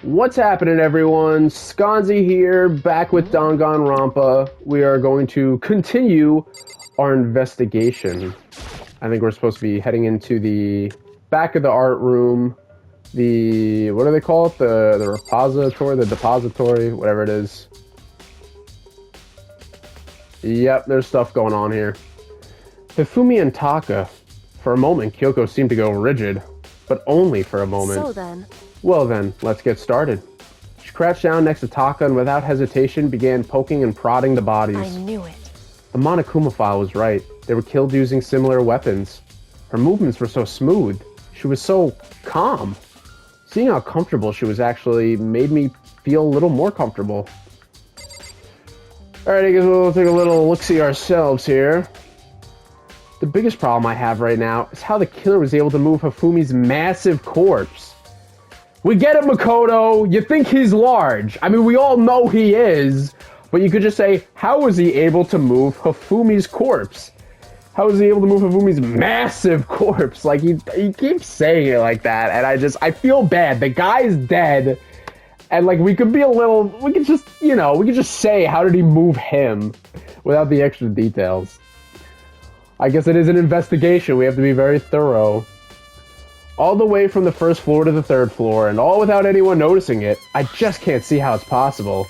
What's happening, everyone? SconzE here, back with Danganronpa. We are going to continue our investigation. I think we're supposed to be heading into the back of the art room. The, what do they call it? The repository, the depository, whatever it is. Yep, there's stuff going on here. Hifumi and Taka. For a moment, Kyoko seemed to go rigid, but only for a moment. So then... Well then, let's get started. She crouched down next to Taka and without hesitation began poking and prodding the bodies. I knew it. The Monokuma file was right. They were killed using similar weapons. Her movements were so smooth. She was so calm. Seeing how comfortable she was actually made me feel a little more comfortable. Alright, I guess we'll take a little look-see ourselves here. The biggest problem I have right now is how the killer was able to move Hifumi's massive corpse. We get it, Makoto. You think he's large. I mean, we all know he is. But you could just say, how was he able to move Hifumi's corpse? How was he able to move Hifumi's massive corpse? Like, he keeps saying it like that. And I feel bad. The guy's dead. And, like, we could just say, how did he move him? Without the extra details. I guess it is an investigation. We have to be very thorough. All the way from the first floor to the third floor, and all without anyone noticing it. I just can't see how it's possible.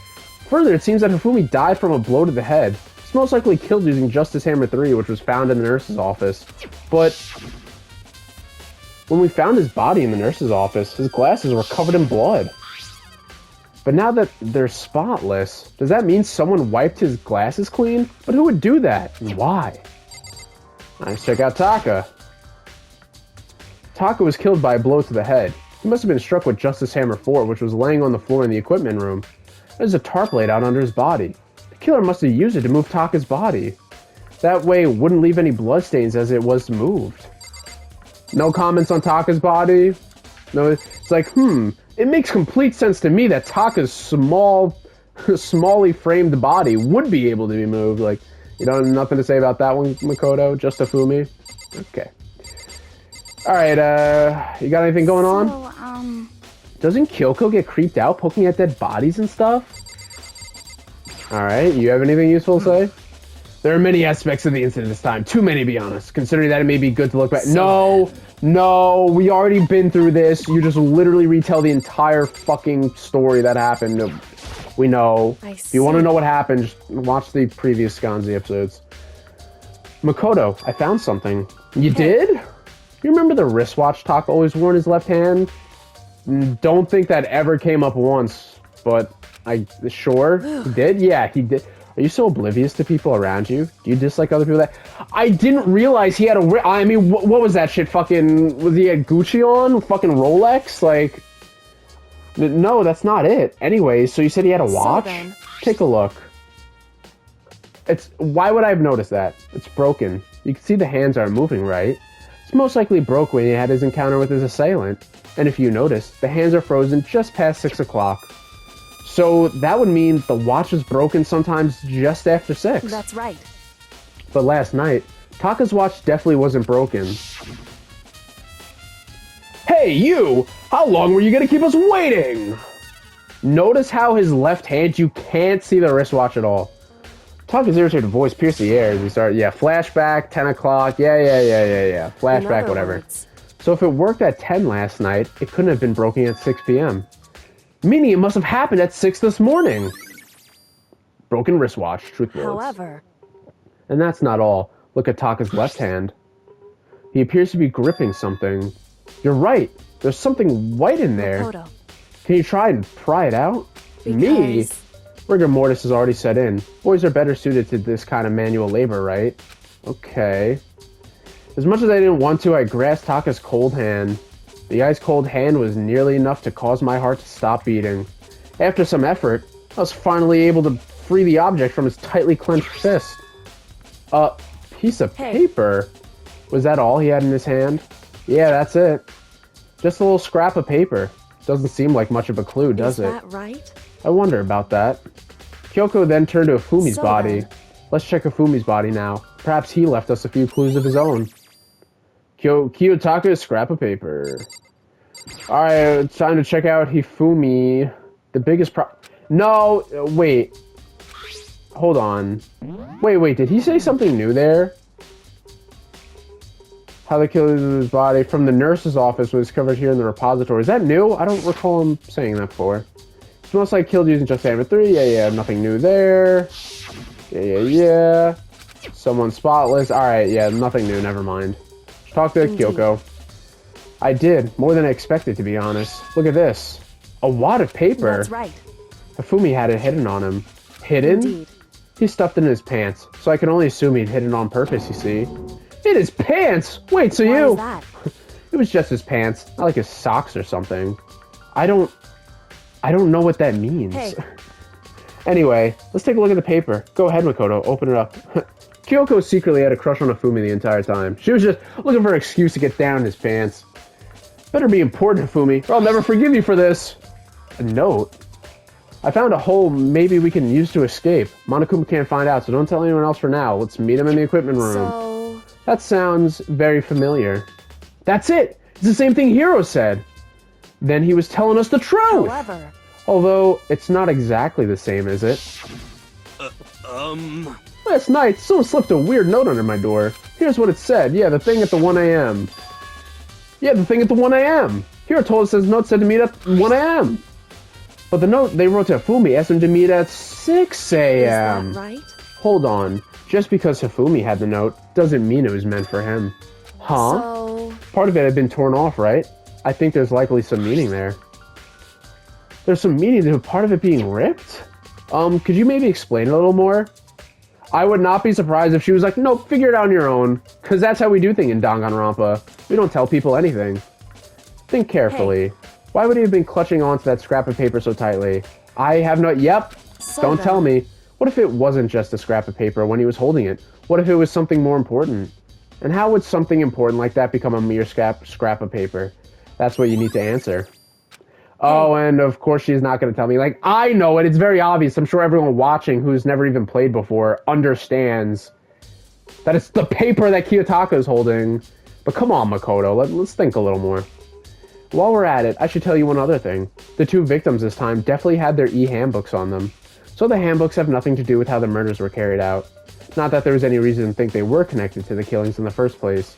Further, it seems that Hifumi died from a blow to the head. He's most likely killed using Justice Hammer 3, which was found in the nurse's office. But when we found his body in the nurse's office, his glasses were covered in blood. But now that they're spotless, does that mean someone wiped his glasses clean? But who would do that? And why? Let's check out Taka. Taka was killed by a blow to the head. He must have been struck with Justice Hammer 4, which was laying on the floor in the equipment room. There's a tarp laid out under his body. The killer must have used it to move Taka's body. That way it wouldn't leave any bloodstains as it was moved. No comments on Taka's body? No, it's like, it makes complete sense to me that Taka's smally framed body would be able to be moved. Like, you don't have nothing to say about that one, Makoto? Just Hifumi? Okay. Alright, you got anything going on? Doesn't Kyoko get creeped out poking at dead bodies and stuff? Alright, you have anything useful to say? There are many aspects of the incident this time. Too many, to be honest. Considering that it may be good to look back. No, we already been through this. You just literally retell the entire fucking story that happened. We know. If you want to know what happened, just watch the previous SconzE episodes. Makoto, I found something. You did? You remember the wristwatch Taka always wore in his left hand? Don't think that ever came up once, but sure, he did? Yeah, he did. Are you so oblivious to people around you? Do you dislike other people that... I didn't realize he had a... I mean, what was that shit? Fucking... Was he had Gucci on? Fucking Rolex? Like... No, that's not it. Anyways, so you said he had a watch? So take a look. Why would I have noticed that? It's broken. You can see the hands aren't moving, right? It's most likely broke when he had his encounter with his assailant. And if you notice, the hands are frozen just past 6 o'clock. So that would mean the watch was broken sometimes just after 6. That's right. But last night, Taka's watch definitely wasn't broken. Hey, you! How long were you gonna keep us waiting? Notice how his left hand, you can't see the wristwatch at all. Taka's irritated voice pierced the air as he started, flashback, 10 o'clock, yeah, flashback, whatever. Words. So if it worked at 10 last night, it couldn't have been broken at 6 p.m. Meaning it must have happened at 6 this morning. Broken wristwatch, truth words. However... And that's not all. Look at Taka's left hand. He appears to be gripping something. You're right, there's something white in there. Makoto. Can you try and pry it out? Me? Rigor mortis has already set in. Boys are better suited to this kind of manual labor, right? Okay. As much as I didn't want to, I grasped Taka's cold hand. The ice cold hand was nearly enough to cause my heart to stop beating. After some effort, I was finally able to free the object from his tightly clenched fist. A piece of paper? Was that all he had in his hand? Yeah, that's it. Just a little scrap of paper. Doesn't seem like much of a clue, does it? Is that right? I wonder about that. Kyoko then turned to Hifumi's body. Let's check Hifumi's body now. Perhaps he left us a few clues of his own. Kiyotaka's scrap of paper. Alright, it's time to check out Hifumi. The biggest No, wait. Hold on. Wait, did he say something new there? How the killer used his body from the nurse's office was covered here in the repository. Is that new? I don't recall him saying that before. It's most like killed using Just Hammer 3. Yeah, nothing new there. Yeah. Someone spotless. Alright, yeah, nothing new, never mind. Talk to Kyoko. I did, more than I expected, to be honest. Look at this. A wad of paper. That's right. Hifumi had it hidden on him. Hidden? Indeed. He stuffed it in his pants, so I can only assume he'd hidden on purpose, you see. In his pants? Wait, so Why is that? It was just his pants, not like his socks or something. I don't know what that means. Hey. Anyway, let's take a look at the paper. Go ahead, Makoto, open it up. Kyoko secretly had a crush on Hifumi the entire time. She was just looking for an excuse to get down in his pants. Better be important, Hifumi, or I'll never forgive you for this. A note? I found a hole maybe we can use to escape. Monokuma can't find out, so don't tell anyone else for now. Let's meet him in the equipment room. So... That sounds very familiar. That's it! It's the same thing Hiro said! Then he was telling us the truth! However... Although, it's not exactly the same, is it? Last night, someone slipped a weird note under my door. Here's what it said. Yeah, the thing at the 1 a.m. Yeah, the thing at the 1 a.m. Hiro told us his note said to meet at 1 a.m. But the note they wrote to Hifumi asked him to meet at 6 a.m. Is that right? Hold on. Just because Hifumi had the note doesn't mean it was meant for him. Huh? So... Part of it had been torn off, right? I think there's likely some meaning there. There's some meaning to part of it being ripped? Could you maybe explain it a little more? I would not be surprised if she was like, no, figure it out on your own. Because that's how we do things in Danganronpa. We don't tell people anything. Think carefully. Hey. Why would he have been clutching onto that scrap of paper so tightly? I have no... Yep. So don't tell me. What if it wasn't just a scrap of paper when he was holding it? What if it was something more important? And how would something important like that become a mere scrap of paper? That's what you need to answer. Oh, and of course she's not going to tell me. Like, I know it. It's very obvious. I'm sure everyone watching who's never even played before understands that it's the paper that Kiyotaka is holding. But come on, Makoto. Let's think a little more. While we're at it, I should tell you one other thing. The two victims this time definitely had their e-handbooks on them. So the handbooks have nothing to do with how the murders were carried out. Not that there was any reason to think they were connected to the killings in the first place.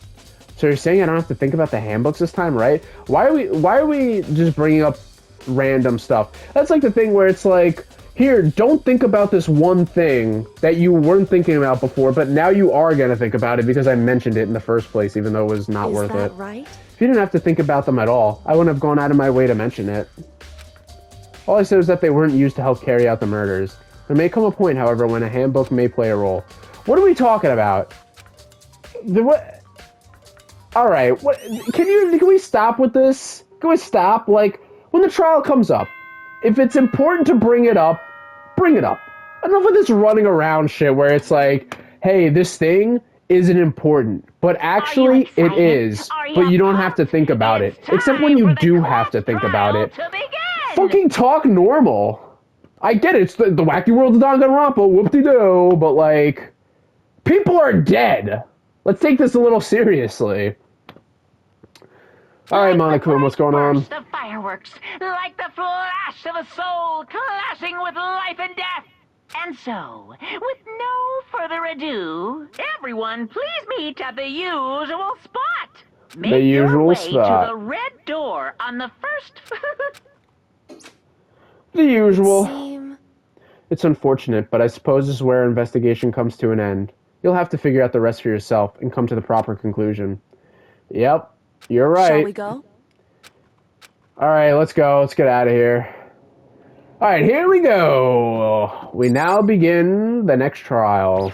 So you're saying I don't have to think about the handbooks this time, right? Why are we just bringing up random stuff? That's like the thing where it's like, here, don't think about this one thing that you weren't thinking about before, but now you are going to think about it because I mentioned it in the first place, even though it was not worth it. Is that right? If you didn't have to think about them at all, I wouldn't have gone out of my way to mention it. All I said was that they weren't used to help carry out the murders. There may come a point, however, when a handbook may play a role. What are we talking about? What? Alright, can we stop with this? Can we stop? Like, when the trial comes up, if it's important to bring it up, bring it up. Enough of this running around shit where it's like, hey, this thing isn't important, but actually it is, but you don't have to think about it, except when you do have to think about it. Fucking talk normal. I get it, it's the wacky world of Danganronpa, whoop-de-doo, but like, people are dead. Let's take this a little seriously. Alright, Monokuma, what's going on? The fireworks, like the flash of a soul clashing with life and death. And so, with no further ado, everyone please meet at the usual spot. Make The your usual way spot. to the red door on the first... The usual. Same. It's unfortunate, but I suppose this is where our investigation comes to an end. You'll have to figure out the rest for yourself and come to the proper conclusion. Yep, you're right. Shall we go? Alright, let's go. Let's get out of here. Alright, here we go. We now begin the next trial.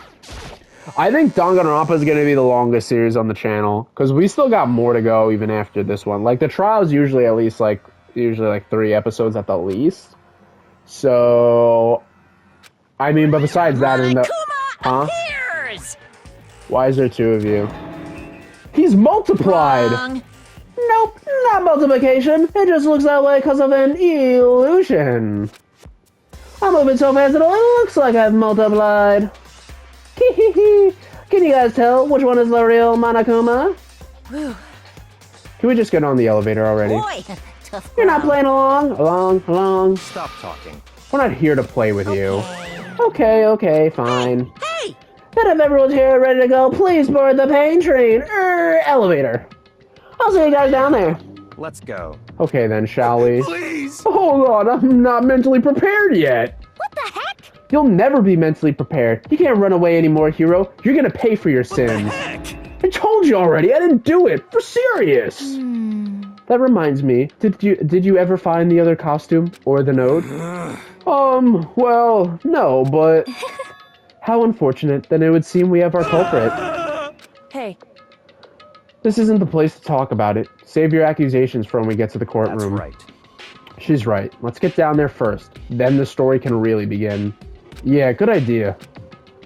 I think Danganronpa is going to be the longest series on the channel, because we still got more to go even after this one. Like, the trial is usually at least, like, 3 episodes at the least. So, I mean, but besides that, in the... Huh? Appears! Why is there 2 of you? He's multiplied! Wrong. Nope, not multiplication. It just looks that way because of an illusion. I'm moving so fast it only looks like I've multiplied. Can you guys tell which one is the real Monokuma? Whew. Can we just get on the elevator already? Boy, You're not playing along. Stop talking. We're not here to play with you. Okay. Okay, fine. Hey! Then if everyone's here ready to go, please board the pain train. Elevator. I'll see you guys down there. Let's go. Okay then, shall we? Please! Hold on, I'm not mentally prepared yet. What the heck? You'll never be mentally prepared. You can't run away anymore, hero. You're gonna pay for your sins. Heck! I told you already, I didn't do it. For serious. That reminds me, did you ever find the other costume or the node? Well, no, but how unfortunate. Then it would seem we have our culprit. Hey. This isn't the place to talk about it. Save your accusations for when we get to the courtroom. That's right. She's right. Let's get down there first. Then the story can really begin. Yeah, good idea.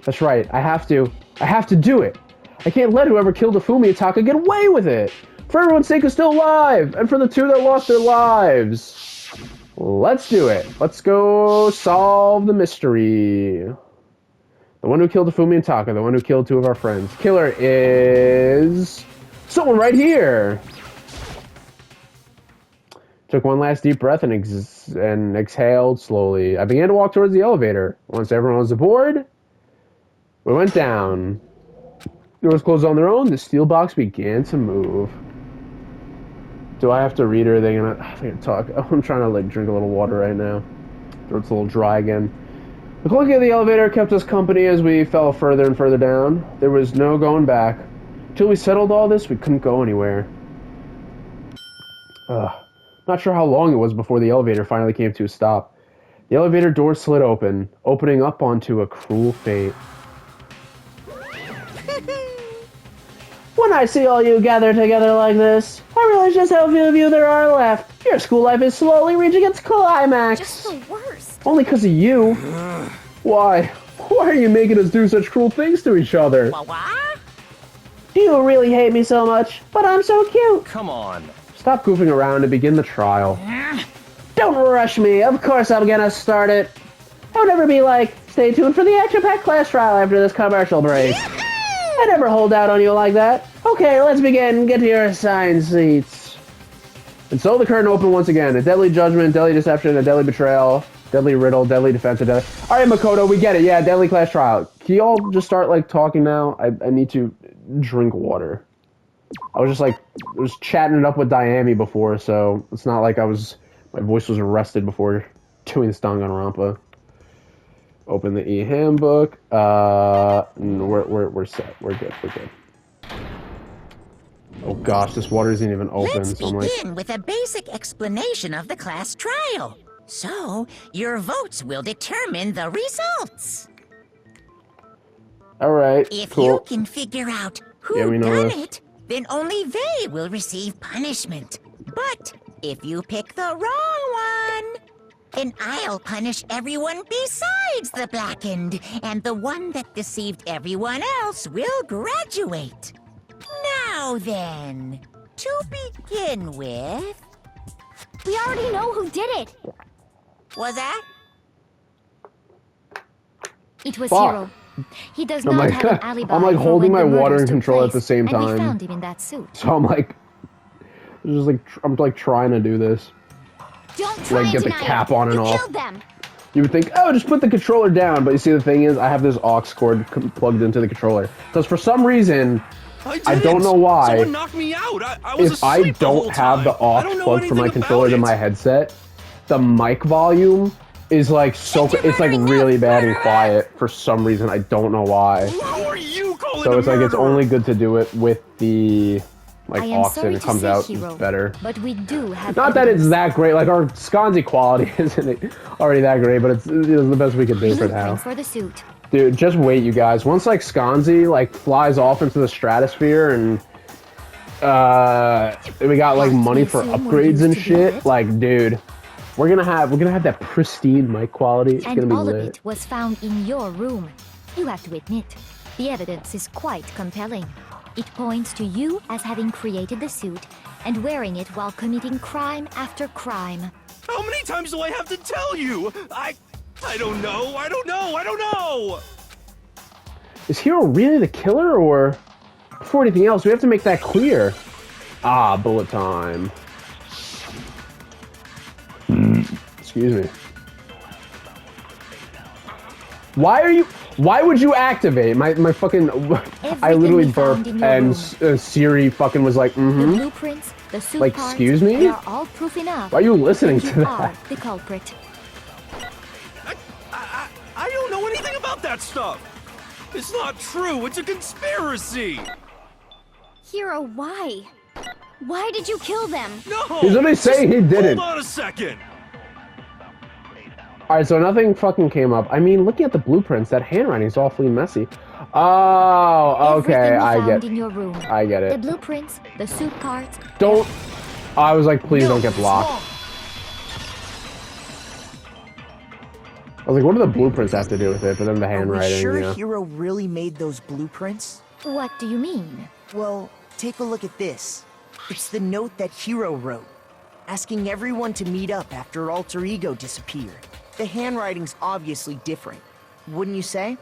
That's right. I have to do it. I can't let whoever killed Ifumi Ataka get away with it. For everyone's sake who's still alive, and for the two that lost their lives. Let's do it. Let's go solve the mystery. The one who killed Ifumi Ataka, the one who killed two of our friends. Killer is someone right here. Took one last deep breath and exhaled slowly. I began to walk towards the elevator. Once everyone was aboard, we went down. Doors closed on their own. The steel box began to move. Do I have to read or are they gonna? I think talk. I'm trying to like drink a little water right now. Throat's a little dry again. The clicking of the elevator kept us company as we fell further and further down. There was no going back. Until we settled all this, we couldn't go anywhere. Not sure how long it was before the elevator finally came to a stop. The elevator door slid open, opening up onto a cruel fate. When I see all you gathered together like this, I realize just how few of you there are left. Your school life is slowly reaching its climax. Just the worst. Only because of you. Why? Why are you making us do such cruel things to each other? What? Do you really hate me so much? But I'm so cute. Come on. Stop goofing around and begin the trial. Don't rush me. Of course I'm gonna start it. Don't ever be like, stay tuned for the action-packed class trial after this commercial break. I never hold out on you like that. Okay, let's begin. Get to your assigned seats. And so the curtain opened once again. A deadly judgment, deadly deception, a deadly betrayal, deadly riddle, deadly defense, a deadly... Alright, Makoto, we get it. Yeah, deadly class trial. Can you all just start, like, talking now? I need to drink water. I was chatting it up with Diami before, so it's not like my voice was arrested before doing this Danganronpa. Open the e-handbook. We're set. We're good. Oh gosh, this water isn't even open. Let's so I'm like, begin with a basic explanation of the class trial. So, your votes will determine the results. alright, If cool. you can figure out who Yeah, we know done this. it, then only they will receive punishment. But if you pick the wrong one, then I'll punish everyone besides the blackened, and the one that deceived everyone else will graduate. Now then, to begin with... We already know who did it. Was that? It was Fuck. Hiro. He does I'm not like, have an alibi. I'm like for holding when my the water murders in took control at the place, same and we time. found him in that suit. So I'm like, I'm like trying to do this. Don't try Like, and get the deny cap it. on and you off. Killed them. You would think, oh, just put the controller down. But you see, the thing is, I have this aux cord plugged into the controller. Because for some reason, I don't know why. Someone knocked me out. I was If I asleep the whole don't have the time. I aux don't know plugged from my anything controller to about my it. headset, the mic volume is like so, it's like really bad and quiet for some reason. I don't know why. Who are you calling So a it's like it's murderer? only good to do it with the like I am aux sorry and it to comes say, out Hiro, better. but we do have Not that it's evidence. that great. Like our SconzE quality isn't already that great, but it's the best we can do for now. Blueprint for the suit. Dude, just wait, you guys. Once like SconzE like flies off into the stratosphere and we got like That's money what for Zoom will upgrades use and to do shit, it. like dude, we're gonna have that pristine mic quality. It's gonna And be all of lit. it was found in your room. You have to admit, the evidence is quite compelling. It points to you as having created the suit and wearing it while committing crime after crime. How many times do I have to tell you? I don't know. I don't know. Is Hiro really the killer, or before anything else, we have to make that clear? Ah, bullet time. Excuse me. Why would you activate my fucking? I literally we found burped in your and room. Siri fucking was like, The mm-hmm. blueprints, the suit Like, parts, excuse me? they are all proof enough. Why are you listening that to you that? are the culprit. I don't know anything about that stuff. It's not true. It's a conspiracy. Hero, why? Why did you kill them? No. He's literally saying he didn't. Hold on a second. Alright, so nothing fucking came up. I mean, looking at the blueprints, that handwriting is awfully messy. Oh, okay, Everything we I found get in your room. I get The it. blueprints, the suit parts. Don't. I was like, please don't get blocked. I was like, what do the blueprints have to do with it? But then the Are we handwriting, sure yeah. Hero really made those blueprints? What do you mean? Well, take a look at this. It's the note that Hero wrote, asking everyone to meet up after Alter Ego disappeared. The handwriting's obviously different, wouldn't you say?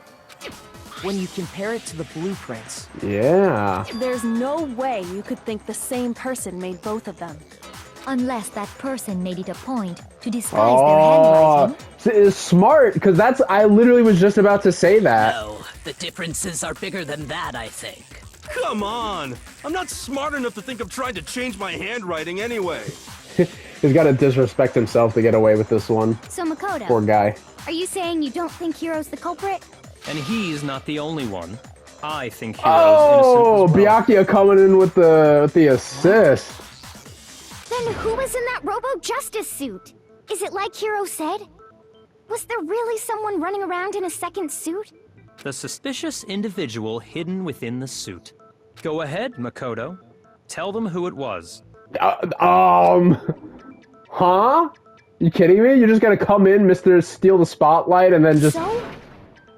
When you compare it to the blueprints. Yeah. There's no way you could think the same person made both of them. Unless that person made it a point to disguise Oh, their handwriting. it's smart, because that's, I literally was just about to say that. No, the differences are bigger than that, I think. Come on. I'm not smart enough to think of trying to change my handwriting anyway. He's got to disrespect himself to get away with this one. So Makoto, Poor guy. are you saying you don't think Hero's the culprit? And he's not the only one. I think Hero's Oh, innocent as well. Byakuya coming in with the assist. Then who was in that Robo-Justice suit? Is it like Hero said? Was there really someone running around in a second suit? The suspicious individual hidden within the suit. Go ahead, Makoto. Tell them who it was. Huh? You kidding me? You're just gonna come in, Mr. Steal the Spotlight, and then just So?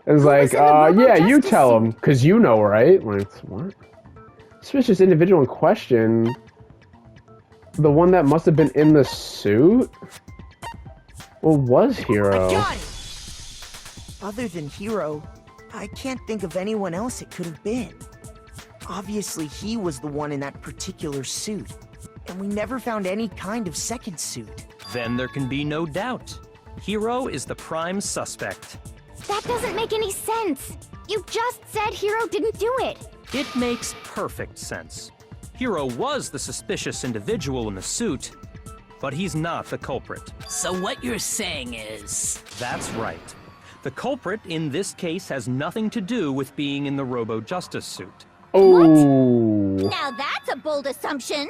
it's like, was in the yeah, you Robo-Justice tell suit? him, cause you know, right? Like, what? Suspicious individual in question. The one that must have been in the suit? Well, was Hero? Got it! Other than Hero, I can't think of anyone else it could have been. Obviously, he was the one in that particular suit, and we never found any kind of second suit. Then there can be no doubt. Hero is the prime suspect. That doesn't make any sense. You just said Hero didn't do it. It makes perfect sense. Hero was the suspicious individual in the suit, but he's not the culprit. So what you're saying is... That's right. The culprit in this case has nothing to do with being in the Robo-Justice suit. Oh. Now that's a bold assumption.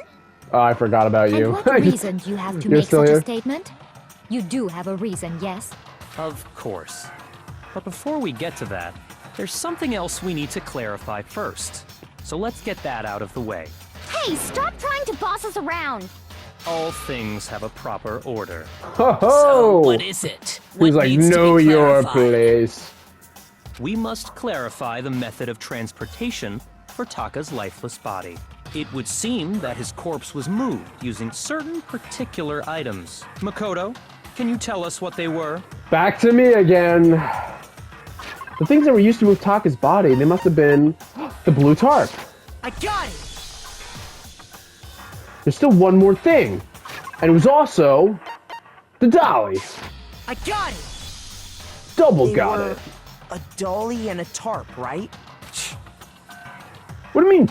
Oh, I forgot about you. And what reason do you have to You're make still such here? a statement? You do have a reason, yes? Of course. But before we get to that, there's something else we need to clarify first. So let's get that out of the way. Hey, stop trying to boss us around. All things have a proper order. Ho So ho! what is it? What He's like, needs to be know your clarified? place. We must clarify the method of transportation for Taka's lifeless body. It would seem that his corpse was moved using certain particular items. Makoto, can you tell us what they were? Back to me again. The things that were used to move Taka's body, they must have been the blue tarp. I got it! There's still one more thing. And it was also the dolly. I got it! Double They got were it. a dolly and a tarp, right? What do you mean?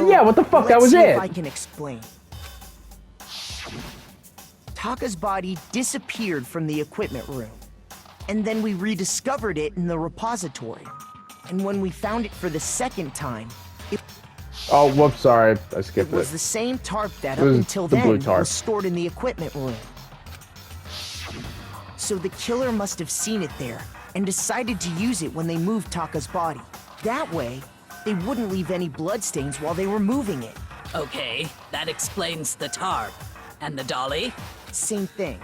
Yeah, what the fuck? That let's was see it. If I can explain. Taka's body disappeared from the equipment room, and then we rediscovered it in the repository. And when we found it for the second time, it Oh, whoops, sorry. I skipped was it. the same tarp that It up was until the blue then tarp. was stored in the equipment room. So the killer must have seen it there and decided to use it when they moved Taka's body. That way, they wouldn't leave any bloodstains while they were moving it. Okay, that explains the tarp. And the dolly? Same thing.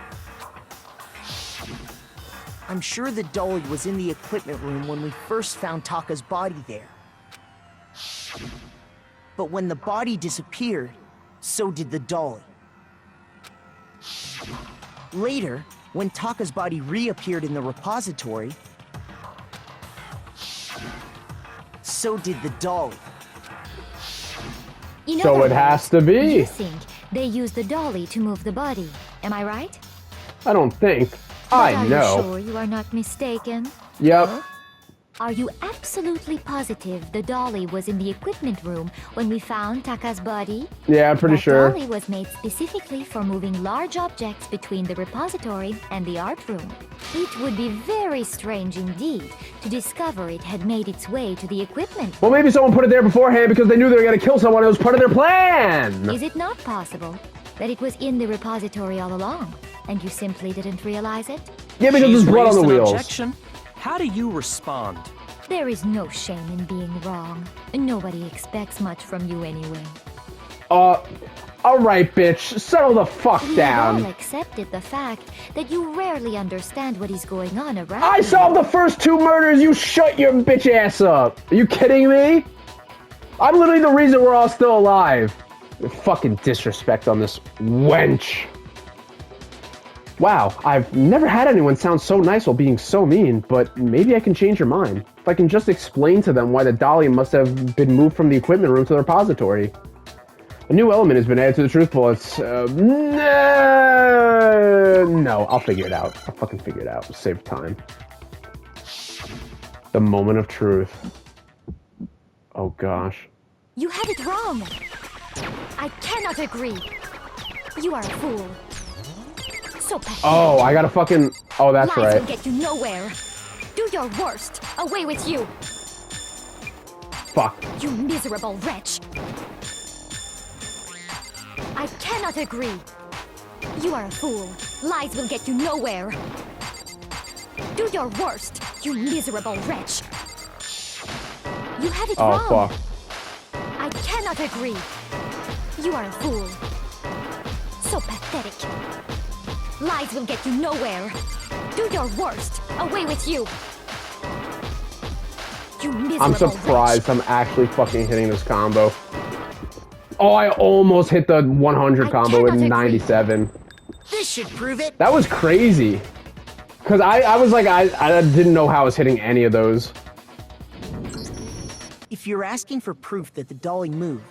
I'm sure the dolly was in the equipment room when we first found Taka's body there. But when the body disappeared, so did the dolly. Later, when Taka's body reappeared in the repository, so did the dolly. In So other it has words, to be. You think they used the dolly to move the body. Am I right? I don't think. But I are know. you sure you are not mistaken? Yep. Are you absolutely positive the dolly was in the equipment room when we found Taka's body? Yeah, I'm pretty That sure. dolly was made specifically for moving large objects between the repository and the art room. It would be very strange indeed to discover it had made its way to the equipment. Well, maybe someone put it there beforehand because they knew they were gonna kill someone. It was part of their plan. Is it not possible that it was in the repository all along, and you simply didn't realize it? Yeah, because She's there's blood on raised the an wheels. objection. How do you respond? There is no shame in being wrong. Nobody expects much from you anyway. Alright, bitch. Settle the fuck We have down. all accepted the fact that you rarely understand what is going on around I you. solved the first 2 murders. You shut your bitch ass up. Are you kidding me? I'm literally the reason we're all still alive. Fucking disrespect on this wench. Wow, I've never had anyone sound so nice while being so mean, but maybe I can change your mind. If I can just explain to them why the dolly must have been moved from the equipment room to the repository. A new element has been added to the truth bullets. No, I'll figure it out. I'll fucking figure it out. Save time. The moment of truth. Oh gosh. You had it wrong. I cannot agree. You are a fool. So pathetic. Oh, I gotta fucking... Oh, that's Lies right. will get you nowhere. Do your worst. Away with you. Fuck. You miserable wretch. I cannot agree. You are a fool. Lies will get you nowhere. Do your worst, you miserable wretch. You had it Oh, wrong. fuck. I cannot agree. You are a fool. So pathetic. Lies will get you nowhere. Do your worst. Away with you. You miserable I'm surprised I'm actually fucking hitting this combo. Oh, I almost hit the 100 I combo with cannot agree. 97. This should prove it. That was crazy. Because I was like, I didn't know how I was hitting any of those. If you're asking for proof that the dolly moved,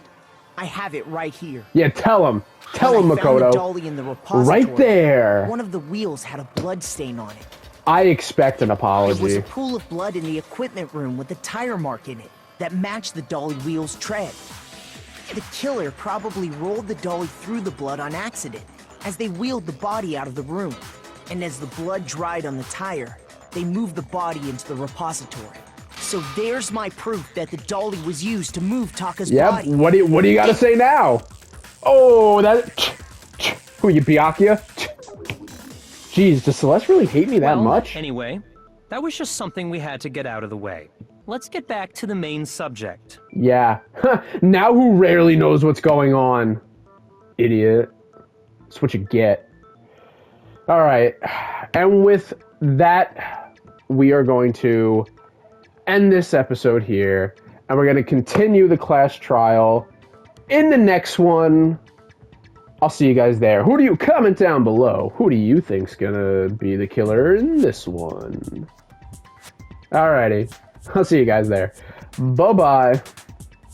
I have it right here. Yeah, tell him. Tell him, When I found the Makoto. dolly in the repository, Right there. one of the wheels had a blood stain on it. I expect an There was apology. a pool of blood in the equipment room with a tire mark in it that matched the dolly wheel's tread. The killer probably rolled the dolly through the blood on accident as they wheeled the body out of the room. And as the blood dried on the tire, they moved the body into the repository. So there's my proof that the dolly was used to move Taka's Yep. body. What do you gotta say now? Oh, that. Who you, Byakuya? Jeez, does Celeste really hate me that Well, much? Anyway, that was just something we had to get out of the way. Let's get back to the main subject. Yeah. Now who rarely knows what's going on? Idiot. That's what you get. Alright. And with that, we are going to end this episode here. And we're going to continue the class trial in the next one. I'll see you guys there. Who do you comment down below? Who do you think's gonna be the killer in this one? Alrighty. I'll see you guys there. Bye-bye.